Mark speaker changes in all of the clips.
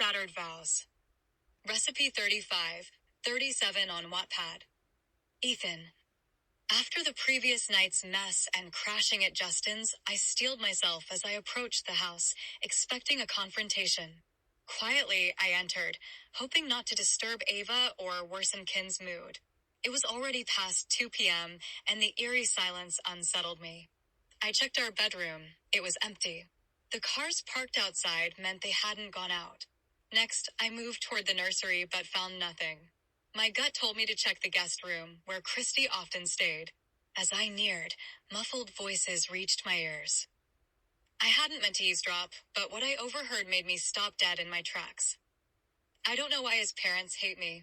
Speaker 1: Shattered Vows. Recipe 35, 37 on Wattpad. Ethan. After the previous night's mess and crashing at Justin's, I steeled myself as I approached the house, expecting a confrontation. Quietly, I entered, hoping not to disturb Ava or worsen Kin's mood. It was already past 2 p.m., and the eerie silence unsettled me. I checked our bedroom. It was empty. The cars parked outside meant they hadn't gone out. Next, I moved toward the nursery but found nothing. My gut told me to check the guest room, where Christy often stayed. As I neared, muffled voices reached my ears. I hadn't meant to eavesdrop, but what I overheard made me stop dead in my tracks. I don't know why his parents hate me.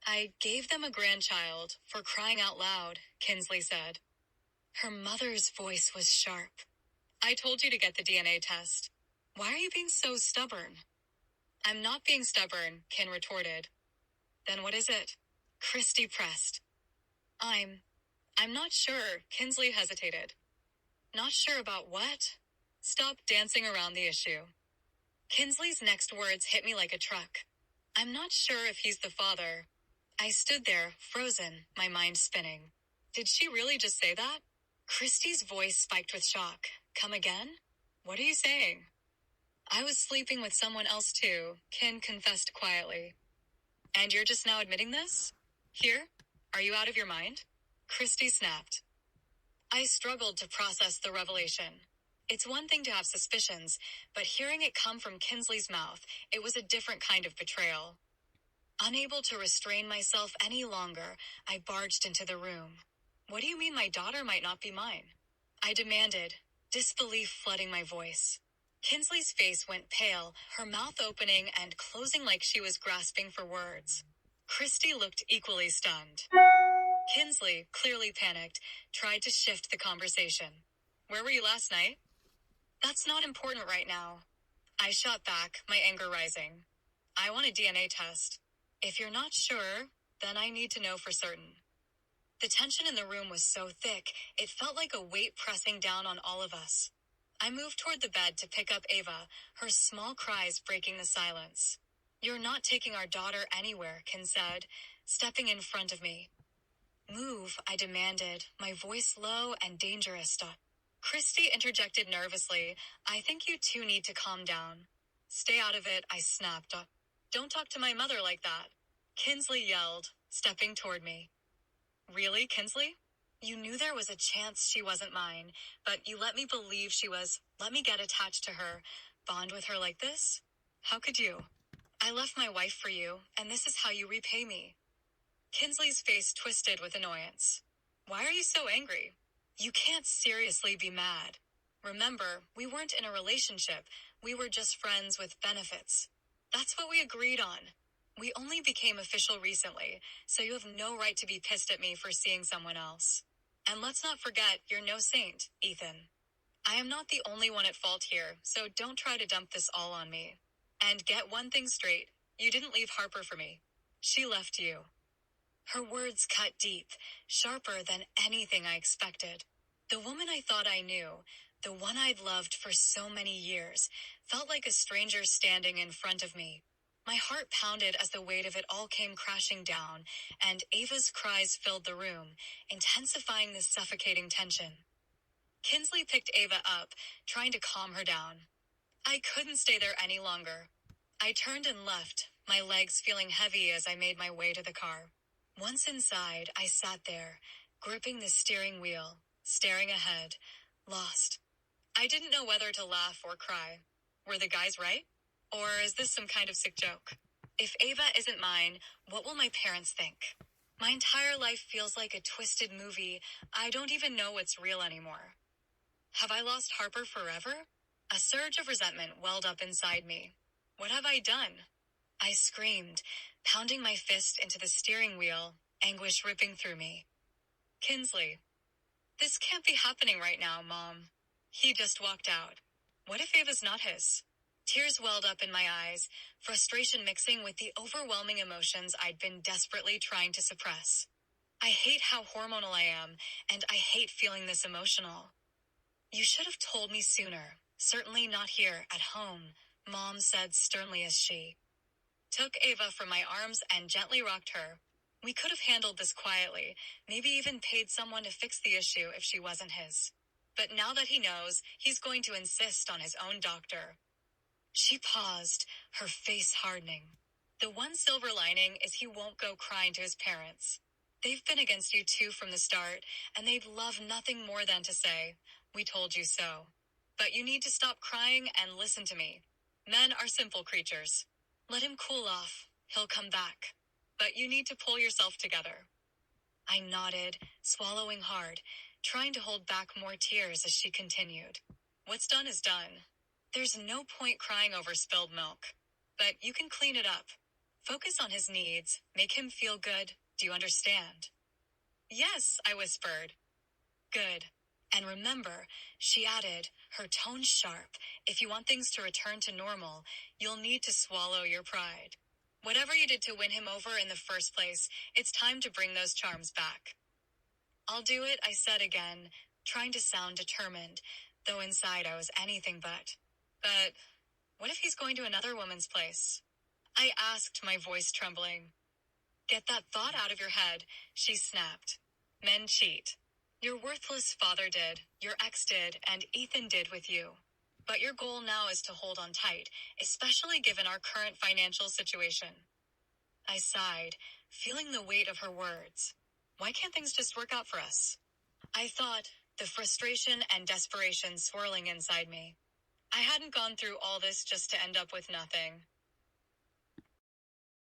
Speaker 1: I gave them a grandchild, for crying out loud, Kinsley said. Her mother's voice was sharp. I told you to get the DNA test. Why are you being so stubborn? I'm not being stubborn, Kin retorted. Then what is it? Christy pressed. I'm not sure, Kinsley hesitated. Not sure about what? Stop dancing around the issue. Kinsley's next words hit me like a truck. I'm not sure if he's the father. I stood there, frozen, my mind spinning. Did she really just say that? Christy's voice spiked with shock. Come again? What are you saying? I was sleeping with someone else too, Kin confessed quietly. And you're just now admitting this? Here? Are you out of your mind? Christy snapped. I struggled to process the revelation. It's one thing to have suspicions, but hearing it come from Kinsley's mouth, it was a different kind of betrayal. Unable to restrain myself any longer, I barged into the room. What do you mean my daughter might not be mine? I demanded, disbelief flooding my voice. Kinsley's face went pale, her mouth opening and closing like she was grasping for words. Christy looked equally stunned. Kinsley, clearly panicked, tried to shift the conversation. Where were you last night? That's not important right now. I shot back, my anger rising. I want a DNA test. If you're not sure, then I need to know for certain. The tension in the room was so thick, it felt like a weight pressing down on all of us. I moved toward the bed to pick up Ava, her small cries breaking the silence. You're not taking our daughter anywhere, Kin said, stepping in front of me. Move, I demanded, my voice low and dangerous. Christy interjected nervously. I think you two need to calm down. Stay out of it, I snapped. Don't talk to my mother like that. Kinsley yelled, stepping toward me. Really, Kinsley? You knew there was a chance she wasn't mine, but you let me believe she was. Let me get attached to her, bond with her like this? How could you? I left my wife for you, and this is how you repay me. Kinsley's face twisted with annoyance. Why are you so angry? You can't seriously be mad. Remember, we weren't in a relationship. We were just friends with benefits. That's what we agreed on. We only became official recently, so you have no right to be pissed at me for seeing someone else. And let's not forget, you're no saint, Ethan. I am not the only one at fault here, so don't try to dump this all on me. And get one thing straight, you didn't leave Harper for me. She left you. Her words cut deep, sharper than anything I expected. The woman I thought I knew, the one I'd loved for so many years, felt like a stranger standing in front of me. My heart pounded as the weight of it all came crashing down, and Ava's cries filled the room, intensifying the suffocating tension. Kinsley picked Ava up, trying to calm her down. I couldn't stay there any longer. I turned and left, my legs feeling heavy as I made my way to the car. Once inside, I sat there, gripping the steering wheel, staring ahead, lost. I didn't know whether to laugh or cry. Were the guys right? Or is this some kind of sick joke? If Ava isn't mine, what will my parents think? My entire life feels like a twisted movie. I don't even know what's real anymore. Have I lost Harper forever? A surge of resentment welled up inside me. What have I done? I screamed, pounding my fist into the steering wheel, anguish ripping through me. Kinsley. This can't be happening right now, Mom. He just walked out. What if Ava's not his? Tears welled up in my eyes, frustration mixing with the overwhelming emotions I'd been desperately trying to suppress. I hate how hormonal I am, and I hate feeling this emotional. You should have told me sooner. Certainly not here, at home, Mom said sternly as she. took Ava from my arms and gently rocked her. We could have handled this quietly, maybe even paid someone to fix the issue if she wasn't his. But now that he knows, he's going to insist on his own doctor. She paused, her face hardening. The one silver lining is he won't go crying to his parents. They've been against you too from the start, and they'd love nothing more than to say, "We told you so." But you need to stop crying and listen to me. Men are simple creatures. Let him cool off. He'll come back. But you need to pull yourself together. I nodded, swallowing hard, trying to hold back more tears as she continued. What's done is done. There's no point crying over spilled milk. But you can clean it up. Focus on his needs. Make him feel good. Do you understand? Yes, I whispered. Good. And remember, she added, her tone sharp, if you want things to return to normal, you'll need to swallow your pride. Whatever you did to win him over in the first place, it's time to bring those charms back. I'll do it, I said again, trying to sound determined, though inside I was anything but. But what if he's going to another woman's place? I asked, my voice trembling. Get that thought out of your head, she snapped. Men cheat. Your worthless father did, your ex did, and Ethan did with you. But your goal now is to hold on tight, especially given our current financial situation. I sighed, feeling the weight of her words. Why can't things just work out for us? I thought, the frustration and desperation swirling inside me. I hadn't gone through all this just to end up with nothing.